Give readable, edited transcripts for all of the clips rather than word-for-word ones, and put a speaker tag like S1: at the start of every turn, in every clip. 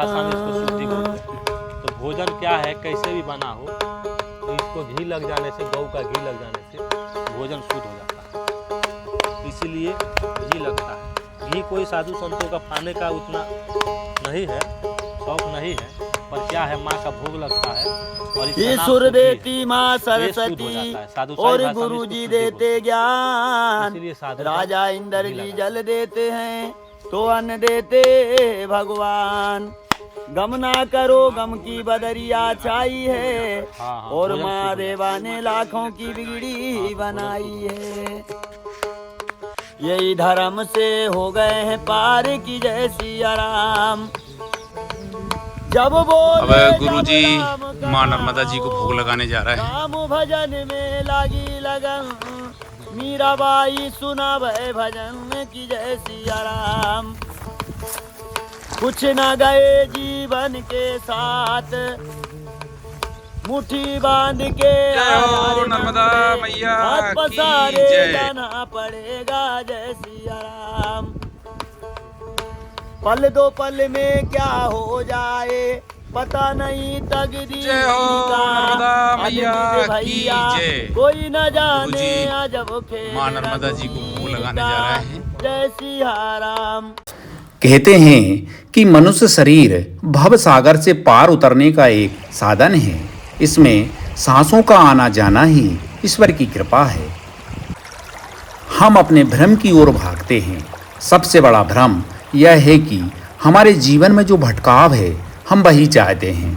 S1: भाषा में इसको शुद्धि बोलते हैं। तो भोजन क्या है, कैसे भी बना हो तो इसको घी लग जाने से, गौ का घी लग जाने से भोजन शुद्ध हो जाता है, इसीलिए घी लगता है। घी कोई साधु संतों का खाने का उतना नहीं है, शौक नहीं है, पर क्या है, माँ का भोग लगता है और
S2: ईश्वर देती माँ सरस्वती और
S1: और
S2: गुरु जी देते ज्ञान।
S1: इसीलिए
S2: राजा इंद्र जी जल देते हैं तो अन्न देते भगवान। गम ना करो गम की बदरिया छाई है और माँ देवा ने लाखों की बिगड़ी बनाई है। यही धर्म से हो गए हैं पार की जैसी आराम। जब बोले
S3: अब गुरुजी माँ नर्मदा जी को भोग लगाने जा रहा है।
S2: राम भजन में लागी लगन, मीराबाई सुना भय भजन की जैसी आराम। कुछ न गए जीवन के साथ, मुट्ठी बांध के
S3: नर्मदा मैया
S2: हाथ
S3: की
S2: पसारे
S3: जय।
S2: जाना पड़ेगा जैसी आराम। पल दो पल में क्या हो जाए पता नहीं तकदीर
S3: जय हो नर्मदा मैया की जय।
S2: कोई न जाने अजब खेल
S3: माँ नर्मदा जी को भोग लगाने जा रहे हैं।
S2: जय सिया राम।
S4: कहते हैं कि मनुष्य शरीर भव सागर से पार उतरने का एक साधन है। इसमें सांसों का आना जाना ही ईश्वर की कृपा है। हम अपने भ्रम की ओर भागते हैं। सबसे बड़ा भ्रम यह है कि हमारे जीवन में जो भटकाव है हम वही चाहते हैं।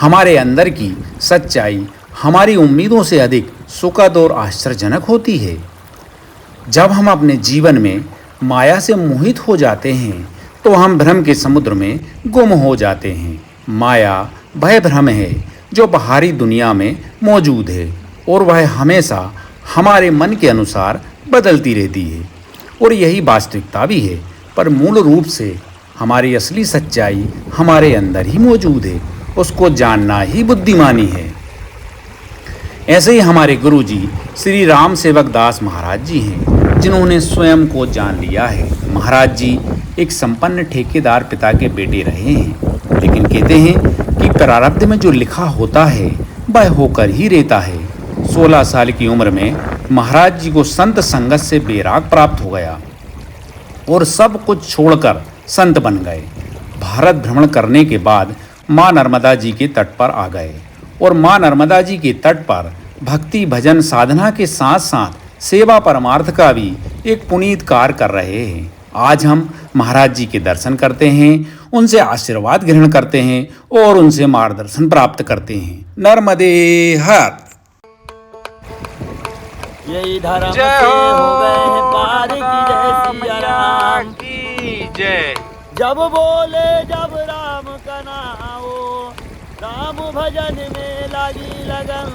S4: हमारे अंदर की सच्चाई हमारी उम्मीदों से अधिक सुखद और आश्चर्यजनक होती है। जब हम अपने जीवन में माया से मोहित हो जाते हैं तो हम भ्रम के समुद्र में गुम हो जाते हैं। माया वह भ्रम है जो बाहरी दुनिया में मौजूद है और वह हमेशा हमारे मन के अनुसार बदलती रहती है और यही वास्तविकता भी है। पर मूल रूप से हमारी असली सच्चाई हमारे अंदर ही मौजूद है। उसको जानना ही बुद्धिमानी है। ऐसे ही हमारे गुरुजी श्री राम सेवक दास महाराज जी हैं, जिन्होंने स्वयं को जान लिया है। महाराज जी एक संपन्न ठेकेदार पिता के बेटे रहे हैं, लेकिन कहते हैं कि प्रारब्ध में जो लिखा होता है वह होकर ही रहता है। 16 साल की उम्र में महाराज जी को संत संगत से बैराग प्राप्त हो गया और सब कुछ छोड़कर संत बन गए। भारत भ्रमण करने के बाद माँ नर्मदा जी के तट पर आ गए और माँ नर्मदा जी के तट पर भक्ति भजन साधना के साथ साथ सेवा परमार्थ का भी एक पुनीत कार्य कर रहे हैं। आज हम महाराज जी के दर्शन करते हैं, उनसे आशीर्वाद ग्रहण करते हैं और उनसे मार्गदर्शन प्राप्त करते हैं। नर्मदे हर।
S2: यही धर्म से हो गए हैं पार की जैसी आराम।
S3: जय।
S2: जब बोले जब राम का नाओ, राम भजन में लागी लगन,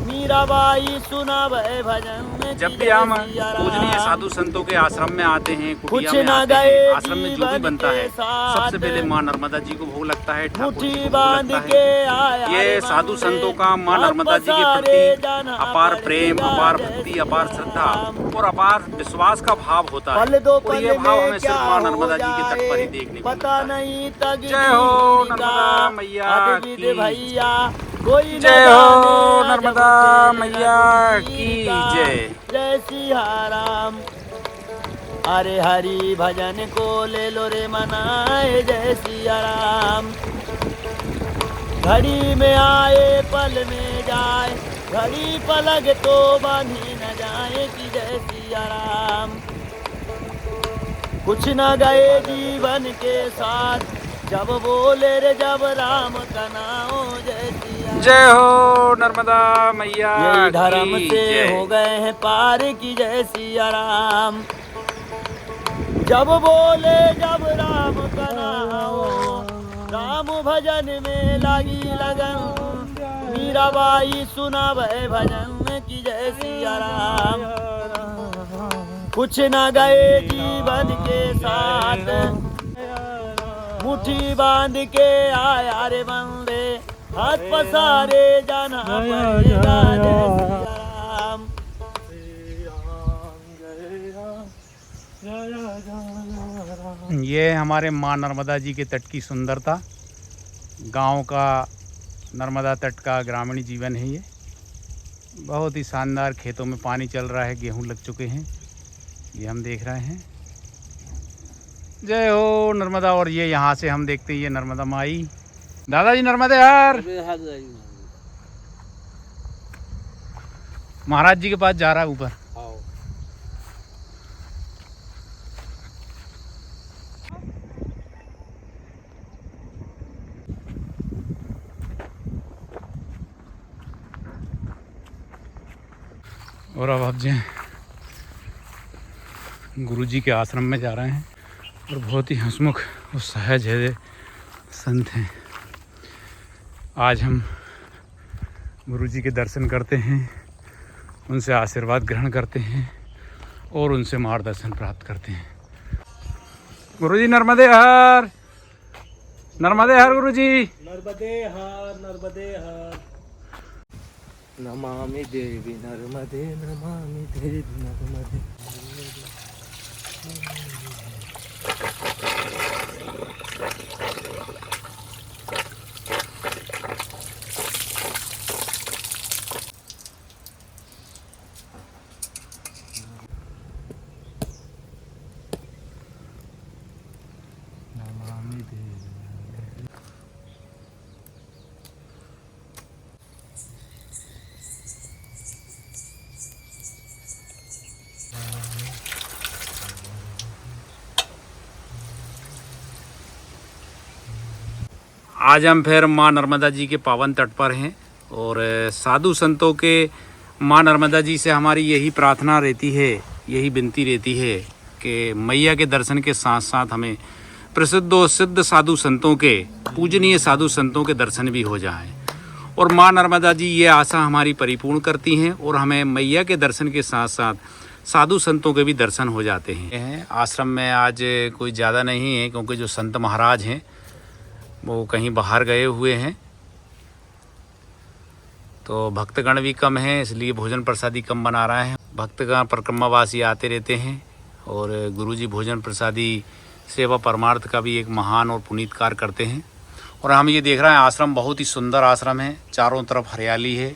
S2: मीराबाई सुना भय भजन।
S3: जब भी हम पूजनीय साधु संतों के आश्रम में आते हैं, कुटिया
S2: कुछ
S3: में
S2: न
S3: आते
S2: गए
S3: हैं, आश्रम में जो भी बनता है
S2: साथ,
S3: सबसे पहले माँ नर्मदा जी को भोग लगता है, ठाकुर जी
S2: मुट्ठी
S3: को भोग
S2: बांध
S3: लगता
S2: के
S3: है।
S2: आया
S3: ये साधु संतों का माँ नर्मदा जी के प्रति अपार प्रेम, अपार भक्ति, अपार श्रद्धा और अपार विश्वास का भाव होता है।
S2: पल दो
S3: और
S2: पल
S3: ये भाव
S2: में
S3: हमें
S2: क्या
S3: सिर्फ माँ
S2: हो
S3: नर्मदा जी के तट पर ही
S2: जाए
S3: देखने को
S2: पता
S3: मिलता है।
S2: नहीं तकदीर
S3: जय हो
S2: का।
S3: नर्मदा मैया
S2: अद्भुत
S3: की
S2: भैया कोई न
S3: जय हो
S2: जाने
S3: नर्मदा
S2: अजब
S3: मैया
S2: खेल
S3: की
S2: का।
S3: जय।
S2: जय सिया राम। अरे हरि भजन को ले लो रे मनाए जय सिया राम। घड़ी में आए पल में जाए, घड़ी पलक तो बांधी न जाए कि जय सिया राम। कुछ न गए जीवन के साथ, जब बोले रे जब राम का नाम जय सिया।
S3: जय हो नर्मदा मैया
S2: यही धर्म
S3: की
S2: से
S3: जय।
S2: हो गए हैं पार की जय सिया राम। जब बोले जब राम का नाम, राम भजन में लागी लगन, मीराबाई सुना भय भजन की जय सिया राम। कुछ न गए जीवन के साथ, मुट्ठी बांध के आया रे बंदे, हाथ पसारे जाना पड़ेगा जय सिया राम।
S3: ये हमारे माँ नर्मदा जी के तट की सुंदरता। गांव का नर्मदा तट का ग्रामीण जीवन है ये। बहुत ही शानदार, खेतों में पानी चल रहा है, गेहूं लग चुके हैं, ये हम देख रहे हैं। जय हो नर्मदा। और ये यहाँ से हम देखते हैं ये नर्मदा माई। दादाजी नर्मदे हर। महाराज जी के पास जा रहा है ऊपर। और अब आप जी गुरु जी के आश्रम में जा रहे हैं और बहुत ही हंसमुख और सहज है संत हैं। आज हम गुरु जी के दर्शन करते हैं, उनसे आशीर्वाद ग्रहण करते हैं और उनसे मार्गदर्शन प्राप्त करते हैं। गुरु जी नर्मदे हर, नर्मदे हर गुरु जी।
S1: नर्मदे हर, नर्मदे हर। नमामि देवी नर्मदे, नमामि देवी नर्मदे।
S3: आज हम फिर माँ नर्मदा जी के पावन तट पर हैं और साधु संतों के माँ नर्मदा जी से हमारी यही प्रार्थना रहती है, यही विनती रहती है कि मैया के दर्शन के साथ साथ हमें प्रसिद्ध और सिद्ध साधु संतों के, पूजनीय साधु संतों के दर्शन भी हो जाएं। और माँ नर्मदा जी ये आशा हमारी परिपूर्ण करती हैं और हमें मैया के दर्शन के साथ साथ साधु संतों के भी दर्शन हो जाते हैं। आश्रम में आज कोई ज़्यादा नहीं है क्योंकि जो संत महाराज हैं वो कहीं बाहर गए हुए हैं, तो भक्तगण भी कम हैं, इसलिए भोजन प्रसादी कम बना रहे हैं। भक्तगण परिक्रमावासी आते रहते हैं और गुरुजी भोजन प्रसादी सेवा परमार्थ का भी एक महान और पुनीत कार्य करते हैं। और हम ये देख रहे हैं आश्रम बहुत ही सुंदर आश्रम है, चारों तरफ हरियाली है,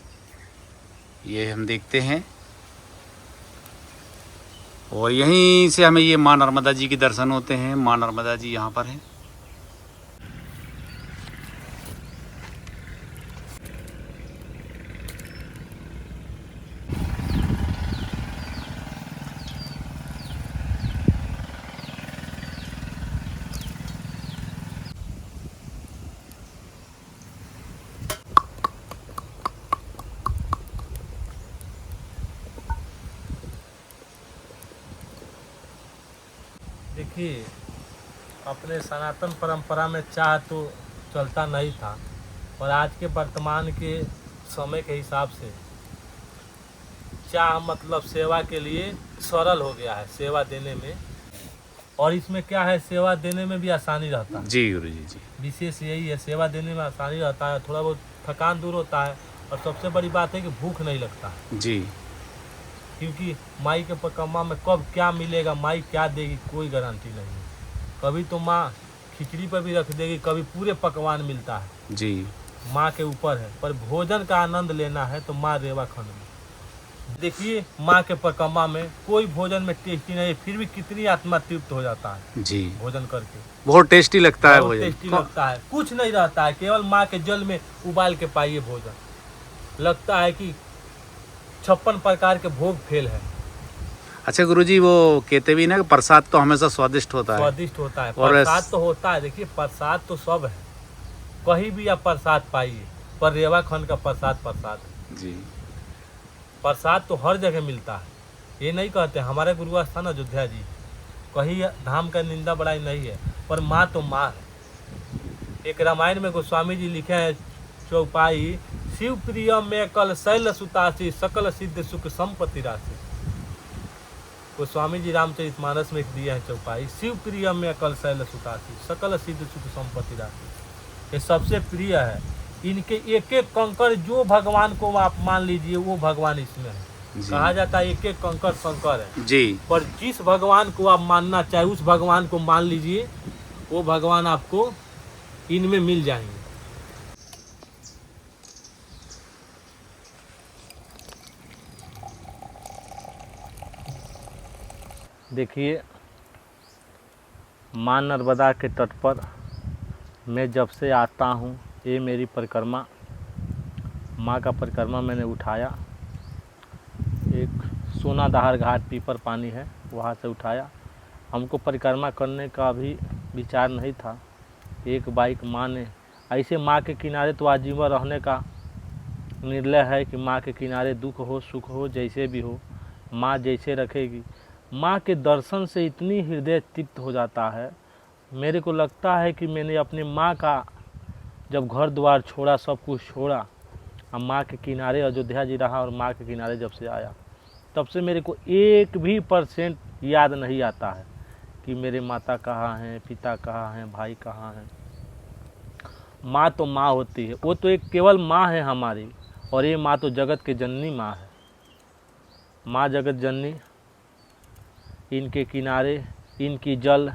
S3: ये हम देखते हैं। और यहीं से हमें ये माँ नर्मदा जी के दर्शन होते हैं। माँ नर्मदा जी यहाँ पर हैं।
S1: देखिए, अपने सनातन परंपरा में चाह तो चलता नहीं था, और आज के वर्तमान के समय के हिसाब से चाह मतलब सेवा के लिए सरल हो गया है, सेवा देने में। और इसमें क्या है, सेवा देने में भी आसानी रहता है।
S3: जी गुरु जी जी।
S1: विशेष यही है, सेवा देने में आसानी रहता है, थोड़ा बहुत थकान दूर होता है, और सबसे बड़ी बात है कि भूख नहीं लगता है
S3: जी।
S1: क्योंकि माई के परिक्रमा में कब क्या मिलेगा, माई क्या देगी, कोई गारंटी नहीं है। कभी तो माँ खिचड़ी पर भी रख देगी, कभी पूरे पकवान मिलता है
S3: जी।
S1: माँ के ऊपर है, पर भोजन का आनंद लेना है तो माँ रेवा खंड में देखिए। माँ के परिक्रमा में कोई भोजन में टेस्टी नहीं है, फिर भी कितनी आत्मा तृप्त हो जाता है
S3: जी
S1: भोजन करके।
S3: बहुत टेस्टी लगता है भोजन।
S1: टेस्टी लगता है, कुछ नहीं रहता है, केवल माँ के जल में उबाल के पाइए भोजन। लगता है कि 56 प्रकार के भोग फेल है।
S3: अच्छा गुरुजी, वो कहते भी ना कि प्रसाद तो हमेशा स्वादिष्ट होता है।
S1: स्वादिष्ट होता है,
S3: और
S1: प्रसाद तो होता है। देखिए, प्रसाद तो सब है, कहीं भी आप प्रसाद पाइए, पर रेवा खंड का प्रसाद प्रसाद है
S3: जी।
S1: प्रसाद तो हर जगह मिलता है। ये नहीं कहते, हमारे गुरु स्थान अयोध्या जी, कहीं धाम का निंदा बड़ाई नहीं है, पर माँ तो माँ है। एक रामायण में गोस्वामी जी लिखे हैं चौपाई, शिव प्रिय में कल शैल सुतासी, सकल सिद्ध सुख संपत्ति राशि। गोस्वामी जी रामचरितमानस में दिए हैं चौपाई, शिव प्रिय में कल शैल सुतासी, सकल सिद्ध सुख संपत्ति राशि। ये सबसे प्रिय है। इनके एक एक कंकड़ जो भगवान को आप मान लीजिए, वो भगवान इसमें है। कहा जाता है एक एक कंकर शंकर है
S3: जी।
S1: पर जिस भगवान को आप मानना चाहे उस भगवान को मान लीजिए, वो भगवान आपको इनमें मिल जाएंगे। देखिए, माँ नर्मदा के तट पर मैं जब से आता हूँ, ये मेरी परिक्रमा, माँ का परिक्रमा मैंने उठाया। एक सोनादहार घाट पीपर पानी है, वहाँ से उठाया। हमको परिक्रमा करने का भी विचार नहीं था। एक बाइक माँ ने ऐसे, माँ के किनारे तो आजीवन रहने का निर्णय है कि माँ के किनारे दुख हो सुख हो जैसे भी हो, माँ जैसे रखेगी। माँ के दर्शन से इतनी हृदय तृप्त हो जाता है। मेरे को लगता है कि मैंने अपने माँ का जब घर द्वार छोड़ा, सब कुछ छोड़ा, अब माँ के किनारे अयोध्या जी रहा और माँ के किनारे जब से आया, तब से मेरे को 1% याद नहीं आता है कि मेरे माता कहाँ हैं, पिता कहाँ हैं, भाई कहाँ हैं। माँ तो माँ होती है, वो तो एक केवल माँ है हमारी, और ये माँ तो जगत के जननी माँ है। माँ जगत जननी, इनके किनारे इनकी जल,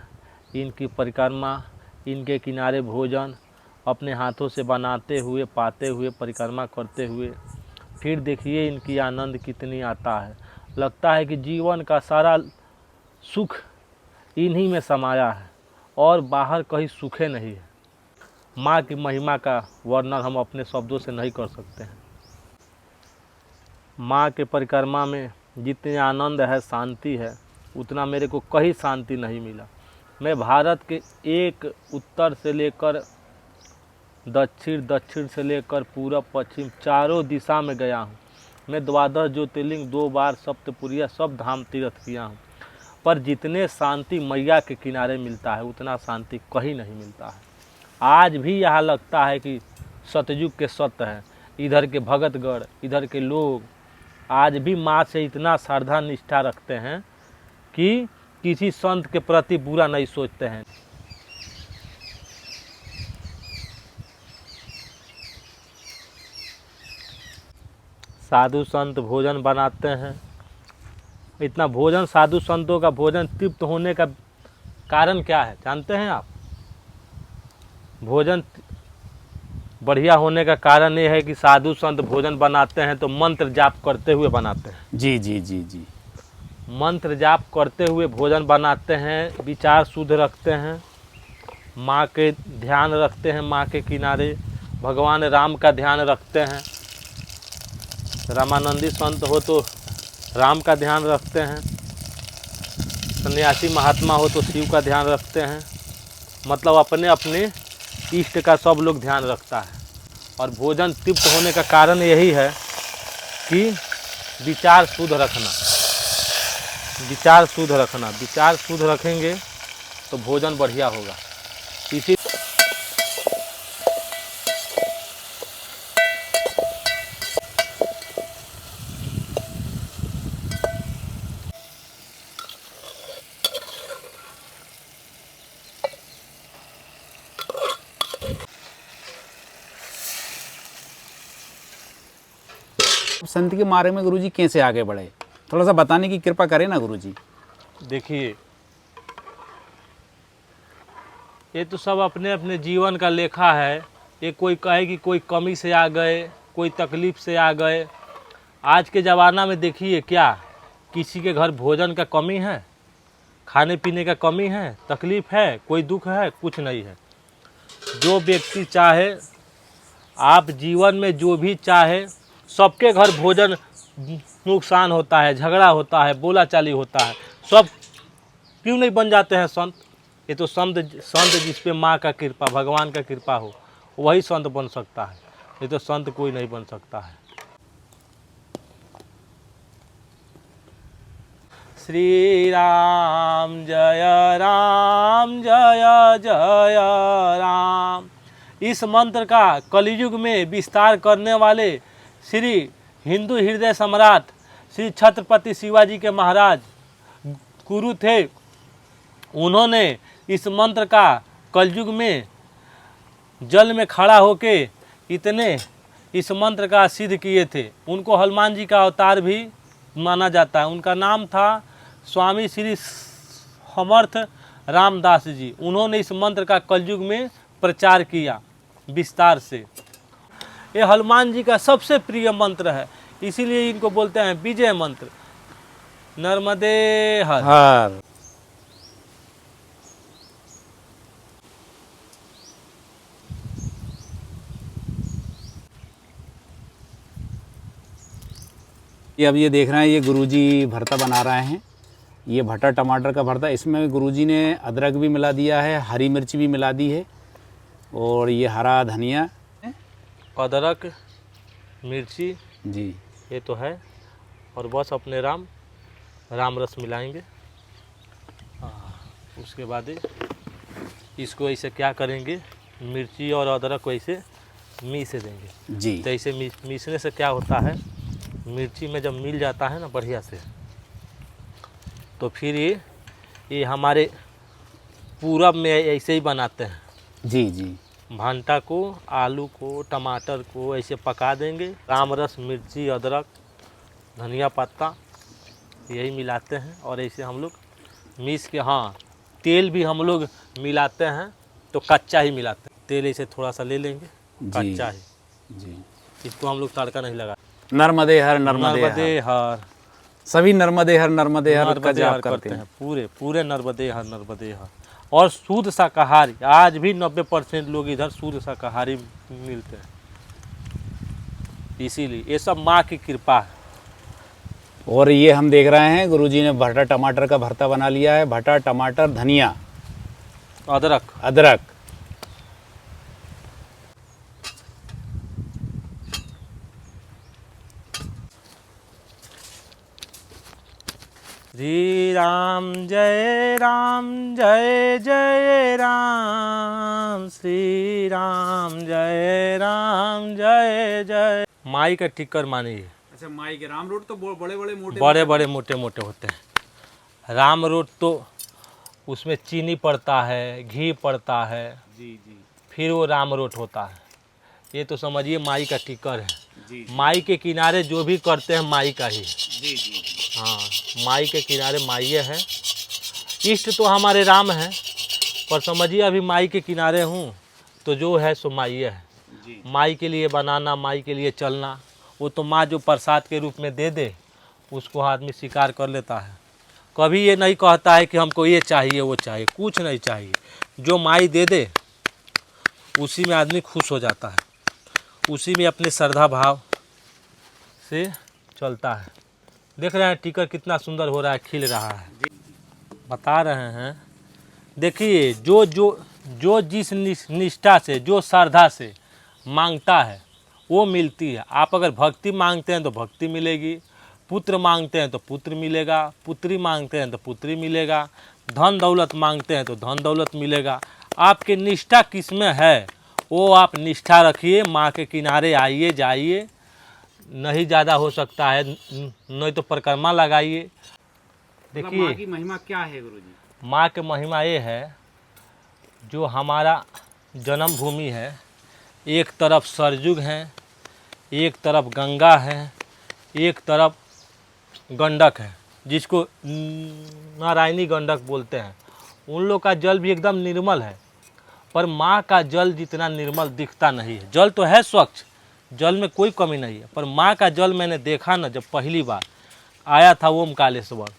S1: इनकी परिक्रमा, इनके किनारे भोजन अपने हाथों से बनाते हुए, पाते हुए, परिक्रमा करते हुए, फिर देखिए इनकी आनंद कितनी आता है। लगता है कि जीवन का सारा सुख इन्हीं में समाया है और बाहर कहीं सुखे नहीं है। माँ की महिमा का वर्णन हम अपने शब्दों से नहीं कर सकते हैं। माँ के परिक्रमा में जितने आनंद है, शांति है, उतना मेरे को कहीं शांति नहीं मिला। मैं भारत के एक उत्तर से लेकर दक्षिण, दक्षिण से लेकर पूरब पश्चिम चारों दिशा में गया हूँ। मैं 12 ज्योतिर्लिंग 2 बार, सप्तपुरिया, सब धाम तीर्थ किया हूँ, पर जितने शांति मैया के किनारे मिलता है उतना शांति कहीं नहीं मिलता है। आज भी यहाँ लगता है कि सतयुग के सत्य हैं। इधर के भगतगढ़, इधर के लोग आज भी माँ से इतना श्रद्धा निष्ठा रखते हैं कि किसी संत के प्रति बुरा नहीं सोचते हैं। साधु संत भोजन बनाते हैं। इतना भोजन, साधु संतों का भोजन तृप्त होने का कारण क्या है जानते हैं आप? भोजन बढ़िया होने का कारण ये है कि साधु संत भोजन बनाते हैं तो मंत्र जाप करते हुए बनाते हैं।
S3: जी जी जी जी।
S1: मंत्र जाप करते हुए भोजन बनाते हैं, विचार शुद्ध रखते हैं, माँ के ध्यान रखते हैं, माँ के किनारे भगवान राम का ध्यान रखते हैं। रामानंदी संत हो तो राम का ध्यान रखते हैं, सन्यासी महात्मा हो तो शिव का ध्यान रखते हैं। मतलब अपने अपने इष्ट का सब लोग ध्यान रखता है। और भोजन तृप्त होने का कारण यही है कि विचार शुद्ध रखना, विचार शुद्ध रखना। विचार शुद्ध रखेंगे तो भोजन बढ़िया होगा। इसी
S4: संत के मार्ग में गुरुजी कैसे आगे बढ़े, थोड़ा सा बताने की कृपा करें ना गुरुजी।
S1: देखिए, ये तो सब अपने अपने जीवन का लेखा है। ये कोई कहे कि कोई कमी से आ गए, कोई तकलीफ़ से आ गए। आज के ज़माना में देखिए, क्या किसी के घर भोजन का कमी है, खाने पीने का कमी है, तकलीफ़ है, कोई दुख है? कुछ नहीं है। जो व्यक्ति चाहे, आप जीवन में जो भी चाहे, सबके घर भोजन नुकसान होता है, झगड़ा होता है, बोला चाली होता है। सब क्यों नहीं बन जाते हैं संत? ये तो संत जिस पे माँ का कृपा, भगवान का कृपा हो, वही संत बन सकता है। ये तो संत कोई नहीं बन सकता है। श्री राम जय राम, जय जय राम। इस मंत्र का कलियुग में विस्तार करने वाले श्री हिंदू हृदय सम्राट श्री छत्रपति शिवाजी के महाराज गुरु थे। उन्होंने इस मंत्र का कलयुग में जल में खड़ा होके इतने इस मंत्र का सिद्ध किए थे। उनको हनुमान जी का अवतार भी माना जाता है। उनका नाम था स्वामी श्री समर्थ रामदास जी। उन्होंने इस मंत्र का कलयुग में प्रचार किया विस्तार से। ये हनुमान जी का सबसे प्रिय मंत्र है, इसीलिए इनको बोलते हैं विजय मंत्र, नर्मदे हर।
S3: हर। ये अब ये देख रहे हैं, ये गुरुजी भरता बना रहे हैं। ये भटा टमाटर का भरता, इसमें गुरुजी ने अदरक भी मिला दिया है, हरी मिर्च भी मिला दी है, और ये हरा धनिया,
S1: अदरक, मिर्ची
S3: जी
S1: ये तो है, और बस अपने राम रस मिलाएंगे। उसके बाद इसको ऐसे क्या करेंगे, मिर्ची और अदरक को ऐसे मीस देंगे
S3: जी।
S1: तो ऐसे मीसने से क्या होता है, मिर्ची में जब मिल जाता है ना बढ़िया से, तो फिर ये हमारे पूरब में ऐसे ही बनाते हैं।
S3: जी जी।
S1: भांटा को, आलू को, टमाटर को ऐसे पका देंगे, राम रस, मिर्ची, अदरक, धनिया पत्ता यही मिलाते हैं, और ऐसे हम लोग मीस के, हाँ तेल भी हम लोग मिलाते हैं, तो कच्चा ही मिलाते हैं। तेल ऐसे थोड़ा सा ले लेंगे कच्चा ही
S3: जी।
S1: इसको हम लोग तड़का नहीं लगा।
S3: नर्मदे हर, नर्मदे
S1: हर,
S3: सभी नर्मदे हर का जाप करते हैं।
S1: पूरे नर्मदे हर। और शुद्ध शाकाहारी, आज भी 90% लोग इधर शुद्ध शाकाहारी मिलते हैं, इसीलिए ये सब माँ की कृपा है।
S3: और ये हम देख रहे हैं गुरुजी ने भटा टमाटर का भरता बना लिया है। भटा, टमाटर, धनिया,
S1: अदरक, श्री राम जय जय राम, श्री राम जय जय। माई का टिक्कर मानिए।
S3: अच्छा, माई के राम रोट तो बड़े
S1: बड़े मोटे होते हैं। राम रोट तो उसमें चीनी पड़ता है, घी पड़ता है,
S3: जी जी,
S1: फिर वो राम रोट होता है। ये तो समझिए माई का टिक्कर है।
S3: जी।
S1: माई के किनारे जो भी करते हैं माई का ही।
S3: जी जी।
S1: हाँ, माई के किनारे माई है। इष्ट तो हमारे राम हैं, पर समझिए अभी माई के किनारे हूँ तो जो है सो माई है।
S3: जी।
S1: माई के लिए बनाना, माई के लिए चलना, वो तो माँ जो प्रसाद के रूप में दे दे उसको आदमी स्वीकार कर लेता है। कभी ये नहीं कहता है कि हमको ये चाहिए वो चाहिए, कुछ नहीं चाहिए। जो माई दे दे उसी में आदमी खुश हो जाता है, उसी में अपने श्रद्धा भाव से चलता है। देख रहे हैं टिक्कर कितना सुंदर हो रहा है, खिल रहा है। बता रहे हैं, देखिए जो जिस निष्ठा से, जो श्रद्धा से मांगता है वो मिलती है। आप अगर भक्ति मांगते हैं तो भक्ति मिलेगी, पुत्र मांगते हैं तो पुत्र मिलेगा, पुत्री मांगते हैं तो पुत्री मिलेगा, धन दौलत मांगते हैं तो धन दौलत मिलेगा। आपकी निष्ठा किस में है वो आप निष्ठा रखिए, माँ के किनारे आइए जाइए। नहीं ज़्यादा हो सकता है नहीं तो परिक्रमा लगाइए। देखिए
S3: माँ की महिमा क्या है गुरुजी?
S1: माँ की महिमा ये है, जो हमारा जन्मभूमि है, एक तरफ सरजुग है, एक तरफ गंगा है, एक तरफ गंडक है, जिसको नारायणी गंडक बोलते हैं। उन लोग का जल भी एकदम निर्मल है, पर माँ का जल जितना निर्मल दिखता नहीं है। जल तो है स्वच्छ, जल में कोई कमी नहीं है, पर माँ का जल मैंने देखा ना, जब पहली बार आया था ओमकालेश्वर,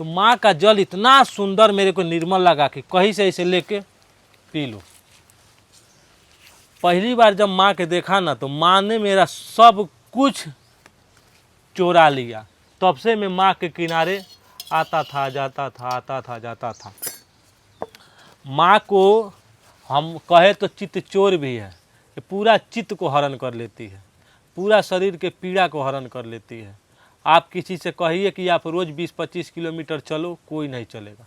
S1: तो माँ का जल इतना सुंदर मेरे को निर्मल लगा कि कहीं से ऐसे लेके पी लो। पहली बार जब माँ के देखा ना, तो माँ ने मेरा सब कुछ चोरा लिया। तब से मैं माँ के किनारे आता था जाता था, आता था जाता था। माँ को हम कहे तो चित्त चोर भी है, ये पूरा चित्त को हरण कर लेती है, पूरा शरीर के पीड़ा को हरण कर लेती है। आप किसी से कहिए कि आप रोज़ 20-25 किलोमीटर चलो, कोई नहीं चलेगा।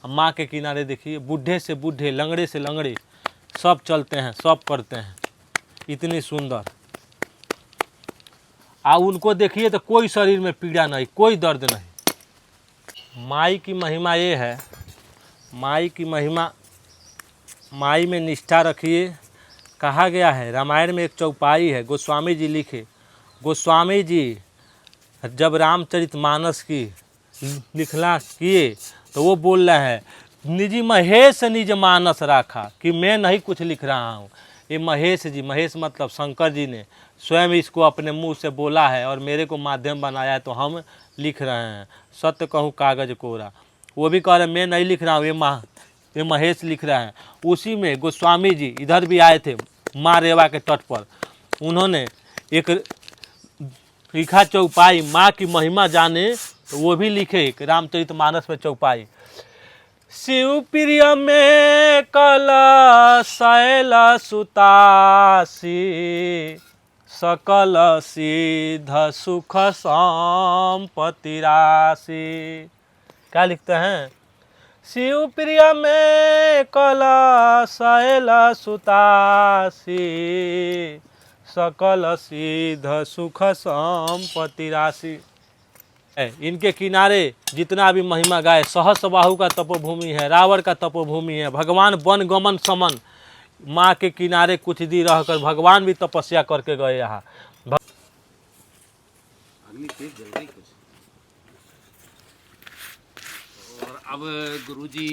S1: माँ के किनारे देखिए, बूढ़े से बूढ़े, लंगड़े से लंगड़े सब चलते हैं, सब करते हैं, इतनी सुंदर। उनको देखिए तो कोई शरीर में पीड़ा नहीं, कोई दर्द नहीं। माई की महिमा ये है, माई की महिमा, माई में निष्ठा रखिए। कहा गया है, रामायण में एक चौपाई है, गोस्वामी जी लिखे, गोस्वामी जी जब रामचरितमानस की लिखना किए तो वो बोल रहे हैं निजी महेश निज मानस राखा, कि मैं नहीं कुछ लिख रहा हूँ, ये महेश जी, महेश मतलब शंकर जी ने स्वयं इसको अपने मुंह से बोला है और मेरे को माध्यम बनाया है, तो हम लिख रहे हैं। सत्य कहूँ कागज कोरा, वो भी कह रहे मैं नहीं लिख रहा हूँ, ये महेश लिख रहे हैं। उसी में गोस्वामी जी इधर भी आए थे माँ रेवा के तट पर, उन्होंने एक लिखा चौपाई माँ की महिमा जाने, तो वो भी लिखे एक रामचरितमानस में चौपाई। शिव प्रिय में कल शैल सुतासी, सकल सिद्ध सुख संपत्ति राशि। क्या लिखते हैं? शिव प्रिय में कल शैल सुतासी, सकल सिद्ध सुख संपत्ति राशि। इनके किनारे जितना भी महिमा गाए, सहस्रबाहु का तपोभूमि है, रावण का तपोभूमि है, भगवान वन गमन समन, माँ के किनारे कुछ दी रहकर भगवान भी तपस्या करके गए यहाँ।
S3: और अब गुरुजी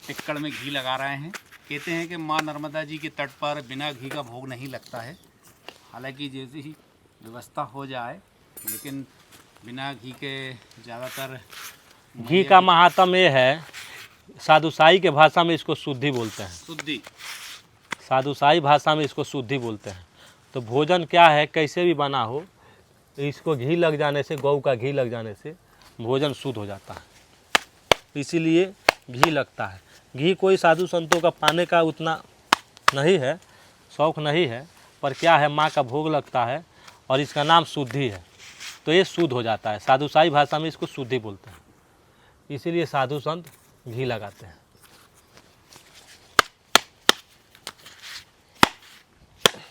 S3: टिक्कड़ में घी लगा रहे हैं। कहते हैं कि माँ नर्मदा जी के तट पर बिना घी का भोग नहीं लगता है। हालांकि जैसी ही व्यवस्था हो जाए, लेकिन बिना घी के ज़्यादातर
S1: घी का महात्म ये है, साधुसाई के भाषा में इसको शुद्धि बोलते हैं।
S3: शुद्धि,
S1: साधुसाई भाषा में इसको शुद्धि बोलते हैं। तो भोजन क्या है, कैसे भी बना हो, इसको घी लग जाने से, गौ का घी लग जाने से भोजन शुद्ध हो जाता है, इसीलिए घी लगता है। घी कोई साधु संतों का पाने का उतना नहीं है, शौक़ नहीं है, पर क्या है, माँ का भोग लगता है और इसका नाम शुद्धि है, तो ये शुद्ध हो जाता है। साधुसाई भाषा में इसको शुद्धि बोलते हैं, इसीलिए साधु संत घी लगाते हैं।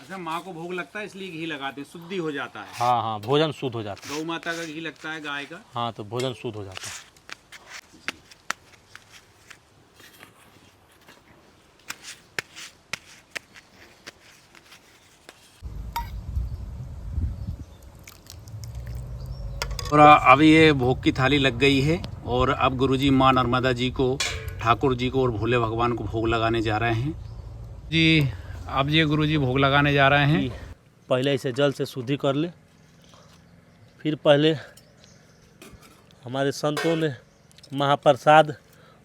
S3: अच्छा, माँ को भोग लगता है इसलिए घी लगाते हैं, शुद्धि हो जाता है।
S1: हाँ हाँ, भोजन शुद्ध हो जाता है।
S3: गौ माता का घी लगता है, गाय का।
S1: हाँ, तो भोजन शुद्ध हो जाता है।
S3: और अब ये भोग की थाली लग गई है और अब गुरुजी माँ नर्मदा जी को, ठाकुर जी को और भोले भगवान को भोग लगाने जा रहे हैं जी। अब ये गुरुजी भोग लगाने जा रहे हैं।
S1: पहले इसे जल से शुद्धि कर ले, फिर पहले हमारे संतों ने महाप्रसाद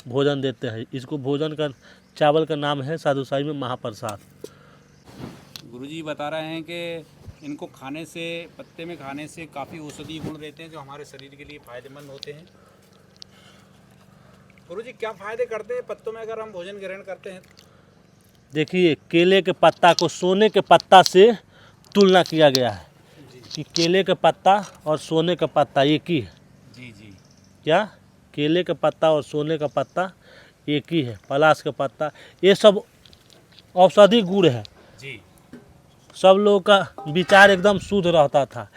S1: भोजन देते हैं। इसको भोजन का चावल का नाम है साधुसाई में महाप्रसाद।
S3: गुरुजी बता रहे हैं कि इनको खाने से, पत्ते में खाने से काफ़ी औषधीय गुण रहते हैं जो हमारे शरीर के लिए फ़ायदेमंद होते हैं। गुरुजी क्या फ़ायदे करते हैं पत्तों में अगर हम भोजन ग्रहण करते हैं?
S1: देखिए, केले के पत्ता को सोने के पत्ता से तुलना किया गया है कि केले का पत्ता और सोने का पत्ता एक ही है।
S3: जी जी।
S1: क्या? केले का पत्ता और सोने का पत्ता एक ही है। पलाश का पत्ता, ये सब औषधि गुण है
S3: जी।
S1: सब लोगों का विचार एकदम शुद्ध रहता था।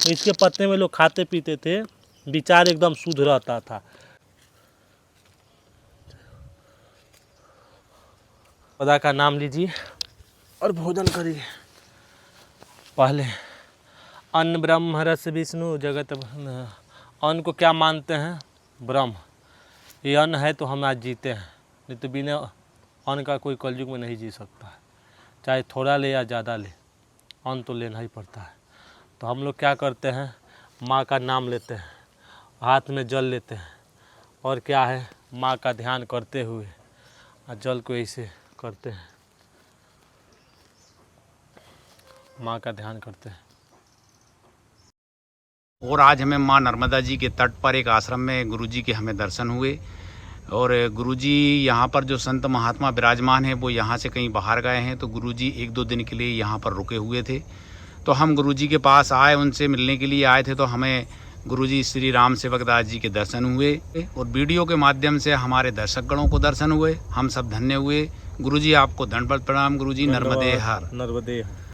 S1: इसके पत्ते में लोग खाते पीते थे, विचार एकदम शुद्ध रहता था। खुदा का नाम लीजिए और भोजन करिए। पहले अन्न ब्रह्म रस विष्णु जगत। अन्न को क्या मानते हैं? ब्रह्म। ये अन्न है तो हम आज जीते हैं, नहीं तो बिना अन्न का कोई कलयुग में नहीं जी सकता है। चाहे थोड़ा ले या ज़्यादा ले, अन्न तो लेना ही पड़ता है। तो हम लोग क्या करते हैं, माँ का नाम लेते हैं, हाथ में जल लेते हैं और क्या है, माँ का ध्यान करते हुए और जल को ऐसे करते हैं, माँ का ध्यान करते हैं।
S3: और आज हमें माँ नर्मदा जी के तट पर एक आश्रम में गुरुजी के हमें दर्शन हुए। और गुरुजी यहाँ पर जो संत महात्मा विराजमान हैं वो यहाँ से कहीं बाहर गए हैं, तो गुरुजी 1-2 दिन के लिए यहाँ पर रुके हुए थे। तो हम गुरुजी के पास आए, उनसे मिलने के लिए आए थे। तो हमें गुरुजी श्री राम सेवक दास जी के दर्शन हुए और वीडियो के माध्यम से हमारे दर्शकगणों को दर्शन हुए। हम सब धन्य हुए। गुरुजी आपको दंडवत प्रणाम। गुरुजी नर्मदे हर।
S1: नर्मदे हर।